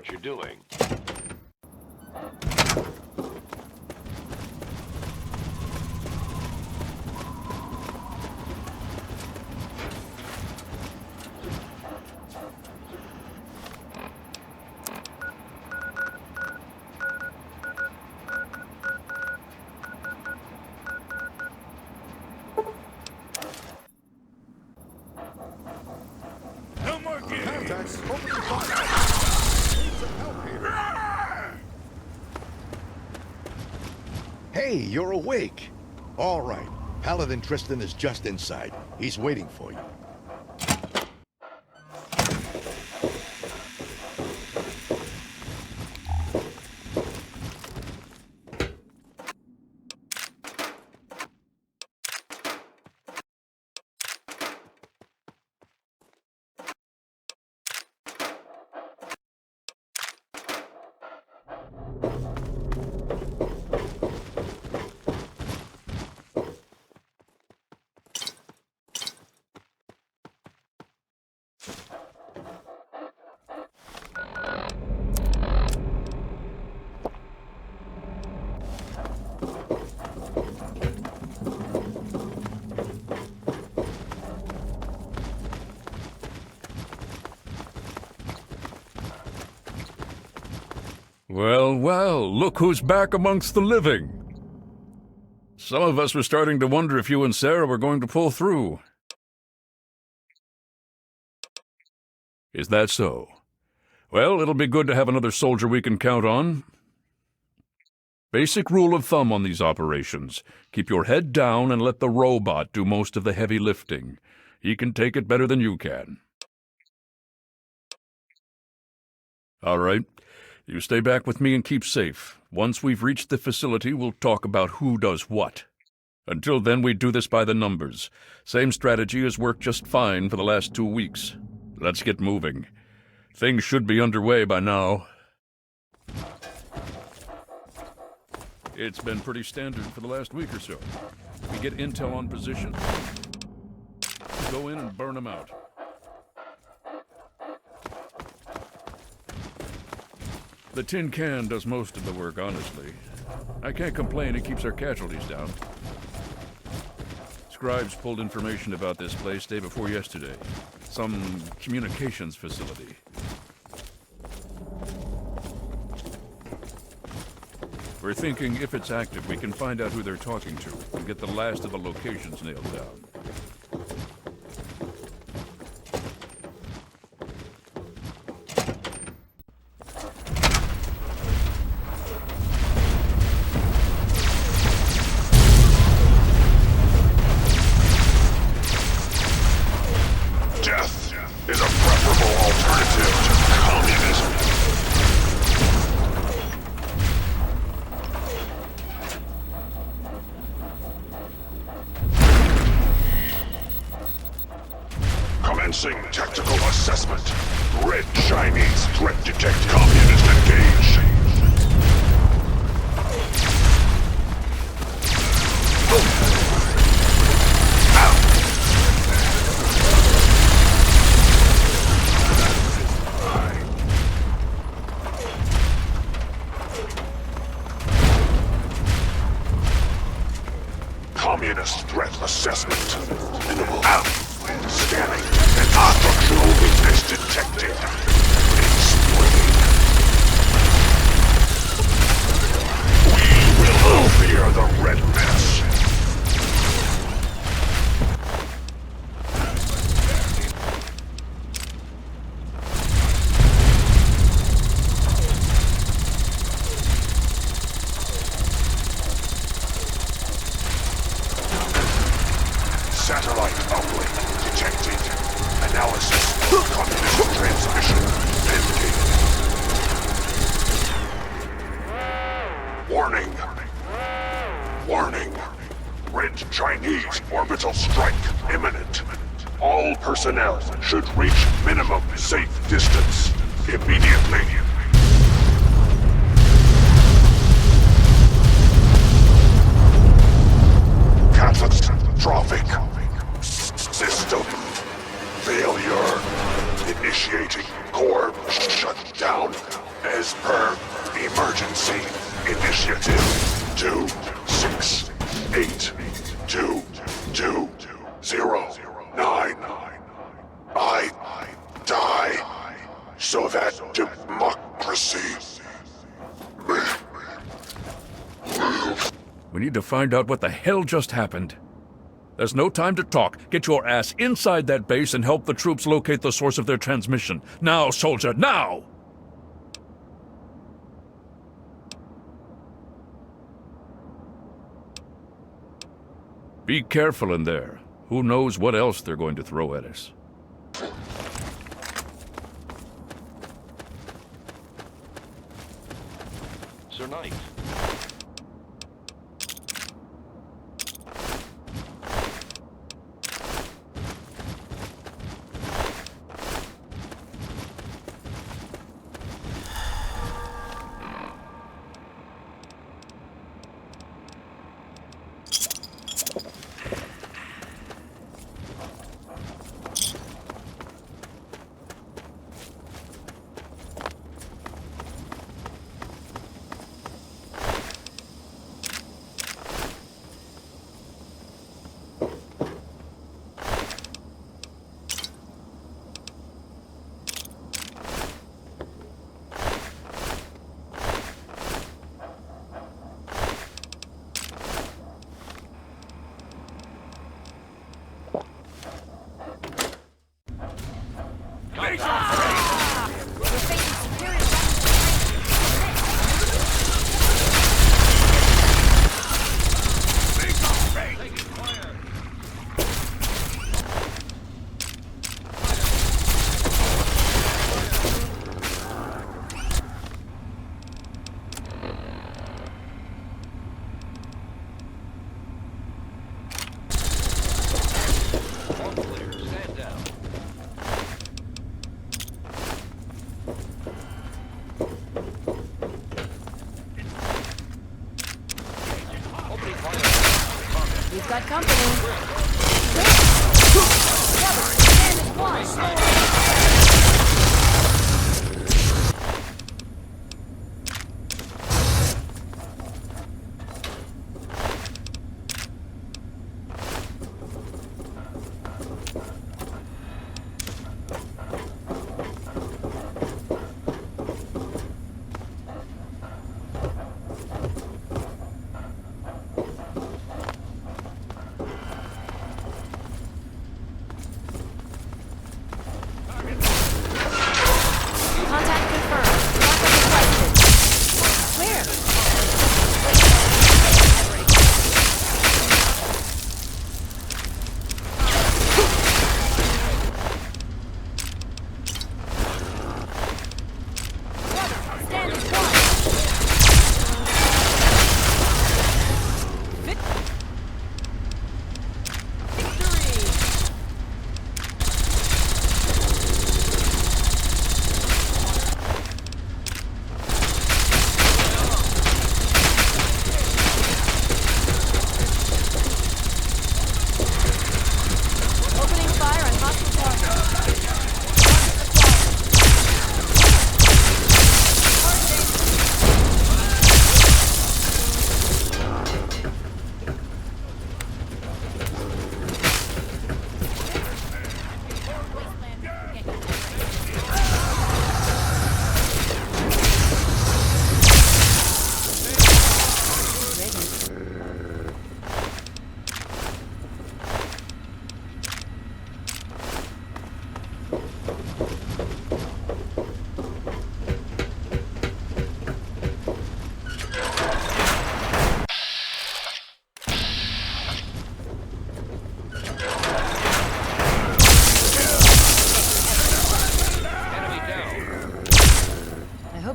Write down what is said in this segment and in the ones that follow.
what you're doing. Hey, you're awake. All right. Paladin Tristan is just inside. He's waiting for you. Well, well, look who's back amongst the living. Some of us were starting to wonder if you and Sarah were going to pull through. Is that so? Well, it'll be good to have another soldier we can count on. Basic rule of thumb on these operations. Keep your head down and let the robot do most of the heavy lifting. He can take it better than you can. All right. You stay back with me and keep safe. Once we've reached the facility, we'll talk about who does what. Until then, we do this by the numbers. Same strategy has worked just fine for the last 2 weeks. Let's get moving. Things should be underway by now. It's been pretty standard for the last week or so. We get intel on position, go in and burn them out. The tin can does most of the work, honestly. I can't complain, it keeps our casualties down. Scribes pulled information about this place day before yesterday. Some communications facility. We're thinking if it's active, we can find out who they're talking to and get the last of the locations nailed down. Is a preferable alternative to communism. Commencing tactical assessment. Red Chinese threat detected. Communist engaged. Communist threat assessment. Minimal. Out. Scanning. An structural weakness detected. Explain. We will fear the red mess. Satellite uplink detected. Analysis. Communist transmission pending. Warning. Warning. Red Chinese orbital strike imminent. All personnel should reach minimum safe distance immediately. Catastrophic. System failure. Initiating core shutdown emergency initiative 2682209. I die so that democracy may live. We need to find out what the hell just happened. There's no time to talk. Get your ass inside that base and help the troops locate the source of their transmission. Now, soldier, now! Be careful in there. Who knows what else they're going to throw at us. Sir Knight. We've got company. Stand as one.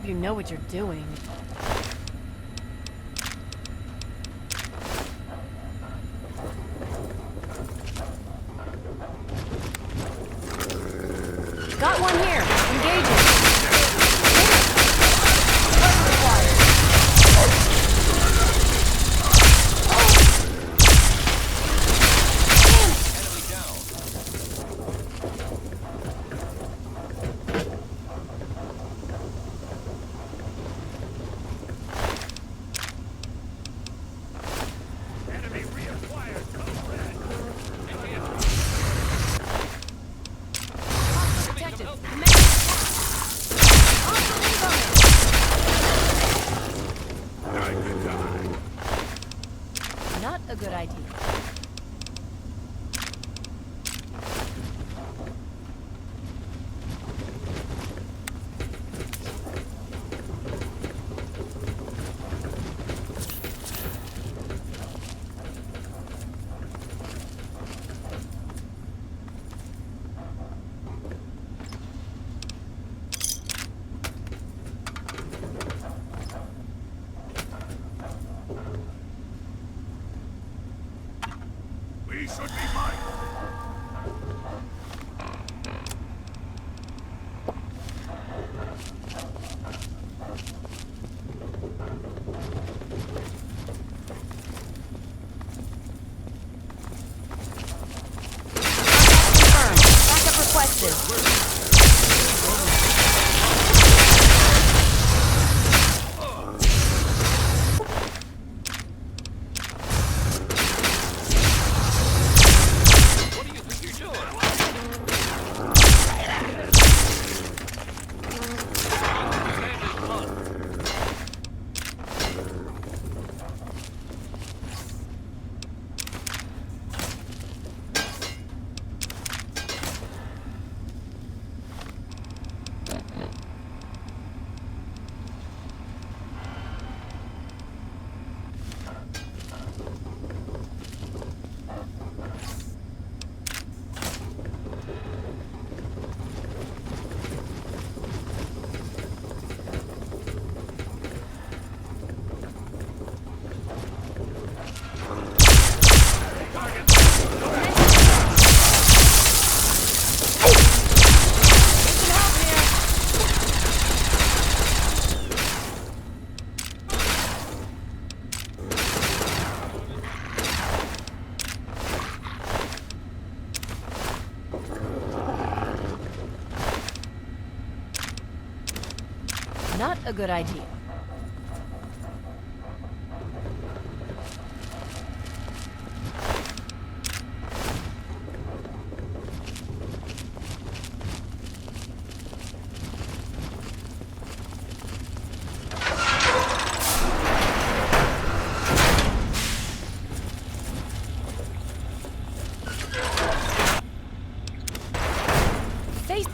You know what you're doing. Got one here. Engaging. a good idea. We should be mine. Confirmed. Backup requested. Not a good idea. Face.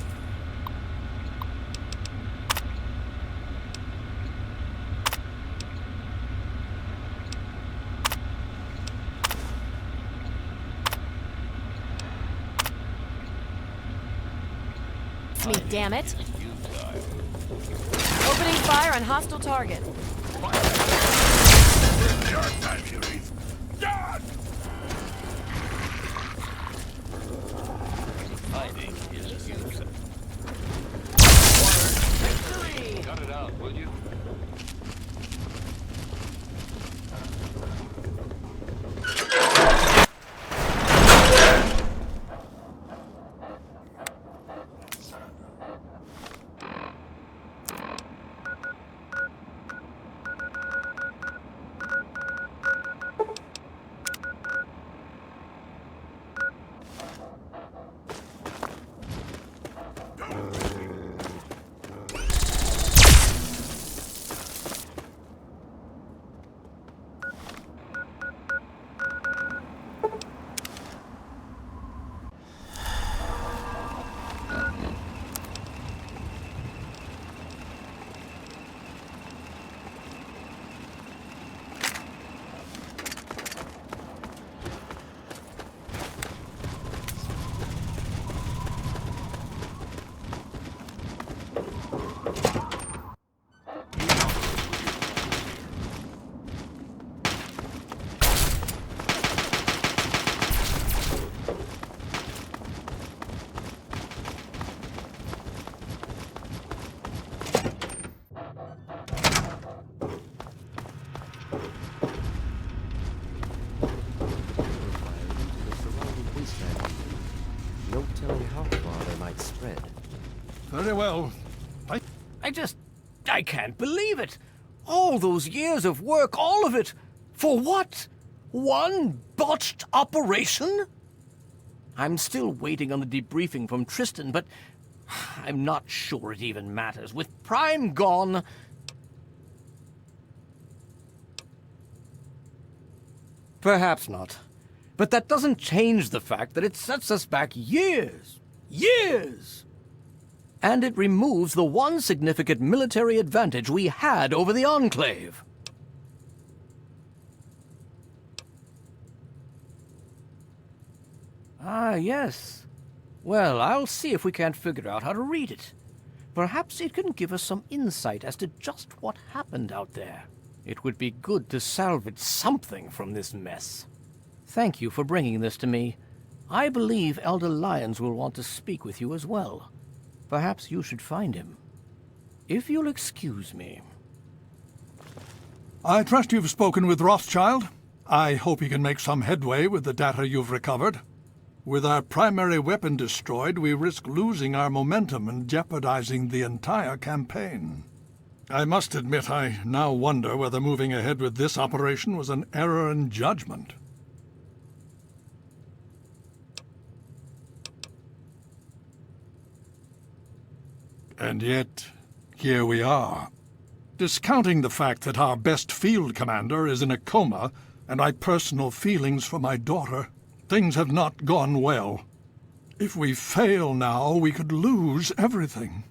Me, damn it. Opening fire on hostile target. Your time, Yuri's done! Hiding is useless. Victory! Cut it out, will you? No telling how far they might spread. Very well. I can't believe it. All those years of work, all of it. For what? One botched operation? I'm still waiting on the debriefing from Tristan, but I'm not sure it even matters. With Prime gone, Perhaps not. But that doesn't change the fact that it sets us back years. Years! And it removes the one significant military advantage we had over the Enclave. Ah, yes. Well, I'll see if we can't figure out how to read it. Perhaps it can give us some insight as to just what happened out there. It would be good to salvage something from this mess. Thank you for bringing this to me. I believe Elder Lyons will want to speak with you as well. Perhaps you should find him. If you'll excuse me. I trust you've spoken with Rothschild. I hope he can make some headway with the data you've recovered. With our primary weapon destroyed, we risk losing our momentum and jeopardizing the entire campaign. I must admit, I now wonder whether moving ahead with this operation was an error in judgment. And yet, here we are. Discounting the fact that our best field commander is in a coma, and my personal feelings for my daughter, things have not gone well. If we fail now, we could lose everything.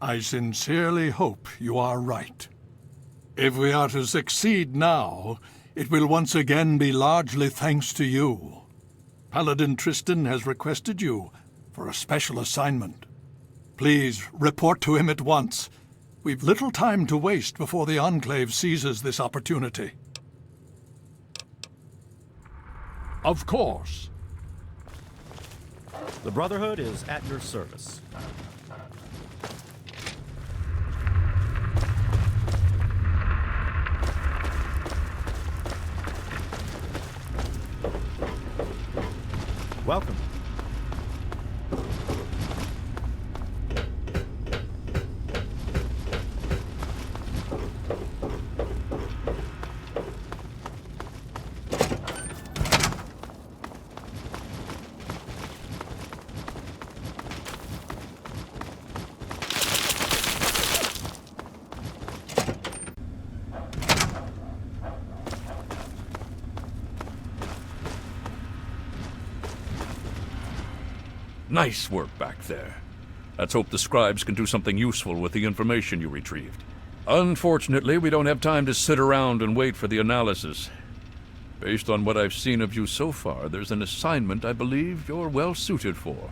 I sincerely hope you are right. If we are to succeed now, it will once again be largely thanks to you. Paladin Tristan has requested you for a special assignment. Please report to him at once. We've little time to waste before the Enclave seizes this opportunity. Of course. The Brotherhood is at your service. Welcome. Nice work back there. Let's hope the scribes can do something useful with the information you retrieved. Unfortunately, we don't have time to sit around and wait for the analysis. Based on what I've seen of you so far, there's an assignment I believe you're well suited for.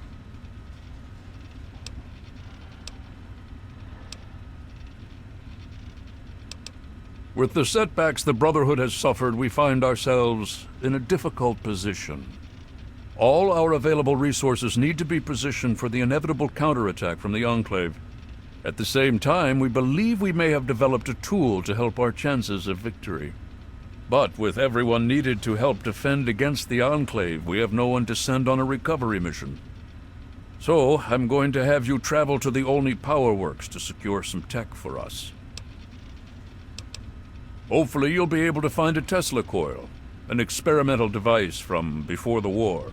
With the setbacks the Brotherhood has suffered, we find ourselves in a difficult position. All our available resources need to be positioned for the inevitable counterattack from the Enclave. At the same time, we believe we may have developed a tool to help our chances of victory. But with everyone needed to help defend against the Enclave, we have no one to send on a recovery mission. So, I'm going to have you travel to the Olney Power Works to secure some tech for us. Hopefully you'll be able to find a Tesla coil, an experimental device from before the war.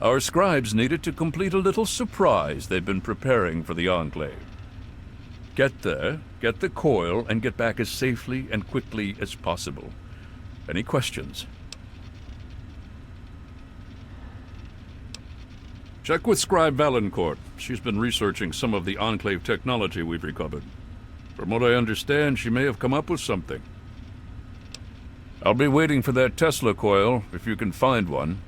Our scribes need it to complete a little surprise they've been preparing for the Enclave. Get there, get the coil, and get back as safely and quickly as possible. Any questions? Check with Scribe Valancourt. She's been researching some of the Enclave technology we've recovered. From what I understand, she may have come up with something. I'll be waiting for that Tesla coil, if you can find one.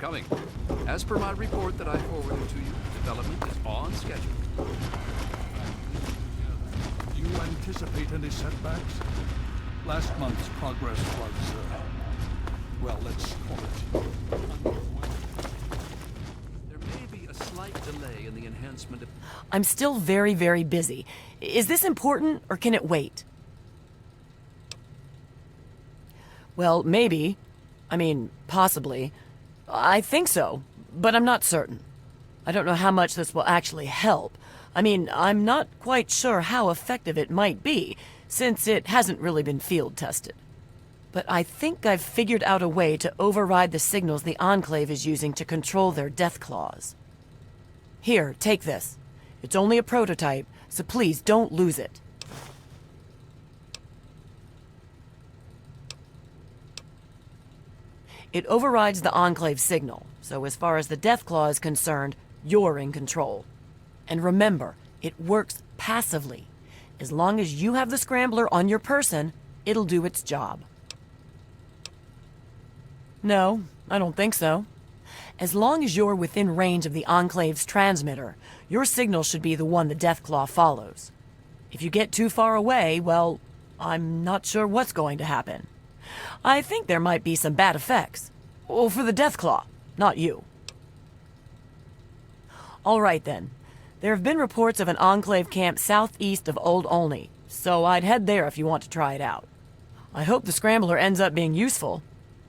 coming. As per my report that I forwarded to you, development is on schedule. Do you anticipate any setbacks? Last month's progress was, well, let's call it There may be a slight delay in the enhancement of... I'm still very, very busy. Is this important, or can it wait? Well, maybe. I mean, possibly. I think so, but I'm not certain. I don't know how much this will actually help. I mean, I'm not quite sure how effective it might be, since it hasn't really been field tested. But I think I've figured out a way to override the signals the Enclave is using to control their death claws. Here, take this. It's only a prototype, so please don't lose it. It overrides the Enclave signal, so as far as the death claw is concerned, you're in control. And remember, it works passively. As long as you have the scrambler on your person, it'll do its job. No, I don't think so. As long as you're within range of the Enclave's transmitter, your signal should be the one the Deathclaw follows. If you get too far away, well, I'm not sure what's going to happen. I think there might be some bad effects. Well, for the Deathclaw, not you. All right then. There have been reports of an Enclave camp southeast of Old Olney, so I'd head there if you want to try it out. I hope the scrambler ends up being useful.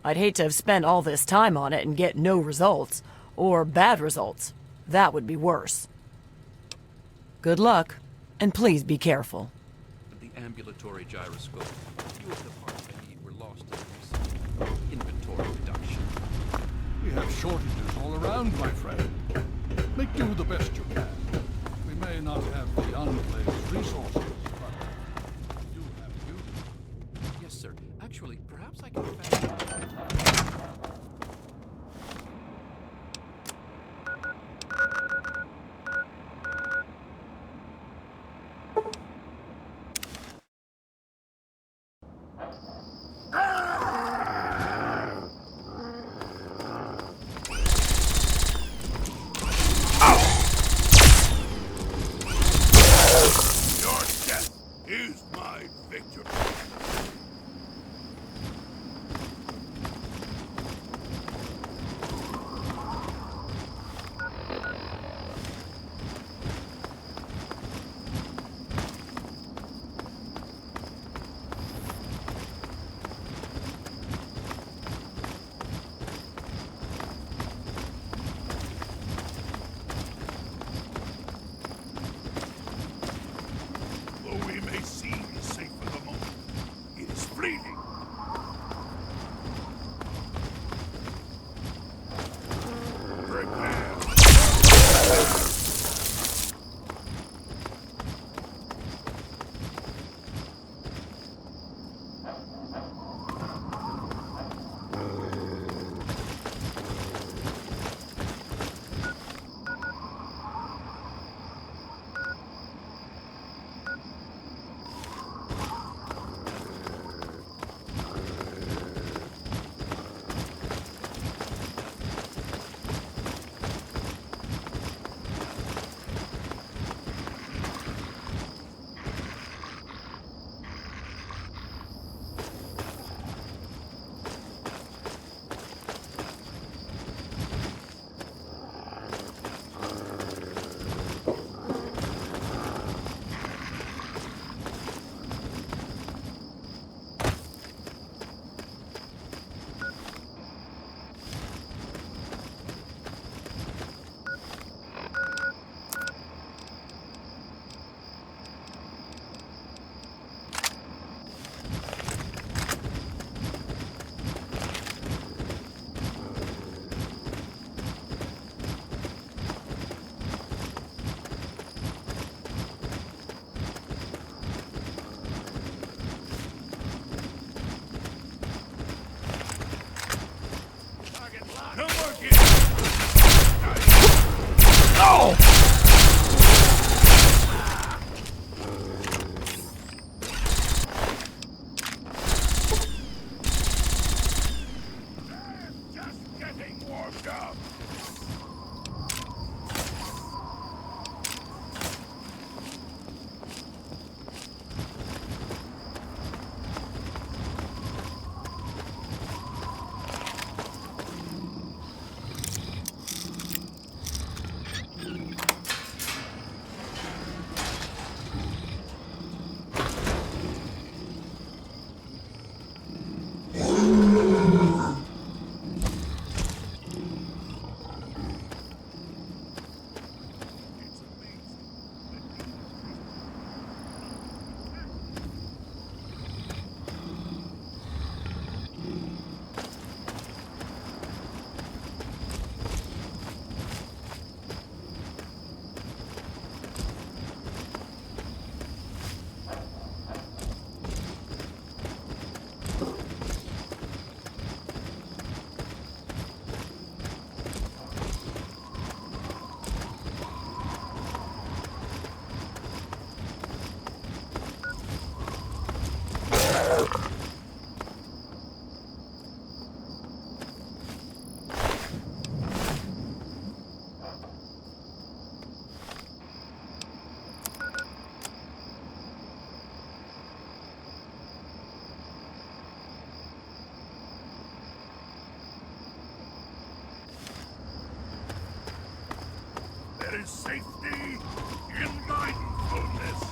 I'd hate to have spent all this time on it and get no results, or bad results. That would be worse. Good luck, and please be careful. The ambulatory gyroscope. A few of the parts I need were lost in the recent inventory reduction. We have shortages all around, my friend. Make do the best you can. We may not have the Enclave's resources, but we do have you. Yes, sir. Actually, perhaps I can... Your death is my victory. Though we may seem safe for the moment, is safety in mindfulness.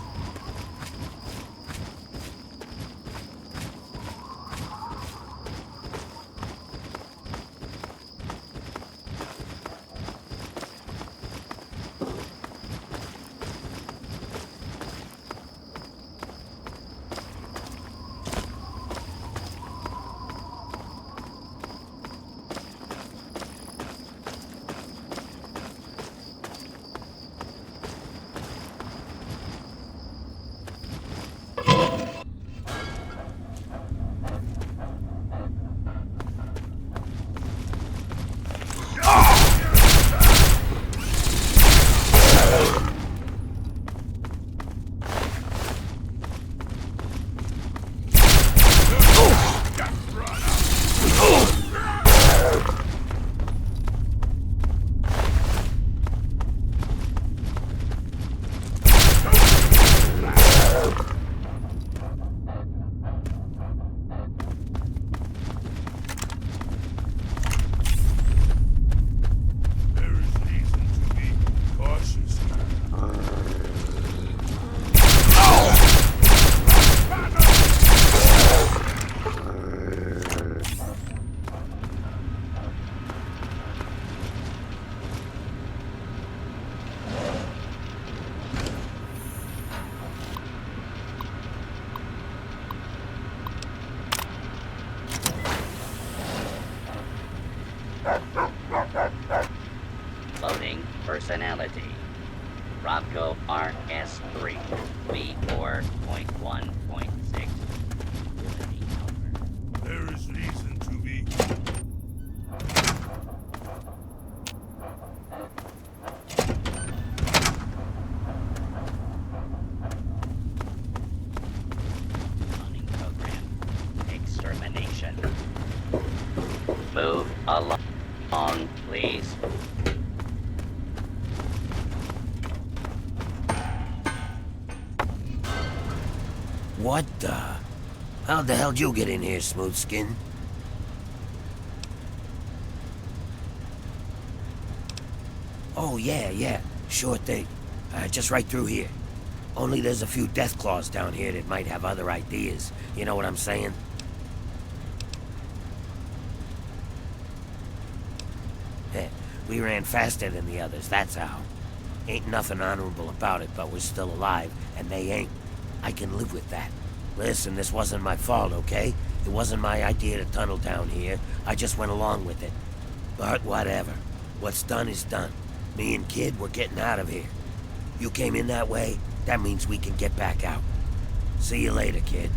Loading personality. Robco RS3 V4.1.6. There is reason to be. Running program. Extermination. Move along, please. What the? How the hell did you get in here, Smooth Skin? Oh, yeah, sure thing. Just right through here. Only there's a few Deathclaws down here that might have other ideas. You know what I'm saying? We ran faster than the others, that's how. Ain't nothing honorable about it, but we're still alive, and they ain't. I can live with that. Listen, this wasn't my fault, okay? It wasn't my idea to tunnel down here. I just went along with it. But whatever. What's done is done. Me and Kid, we're getting out of here. You came in that way, that means we can get back out. See you later, Kid.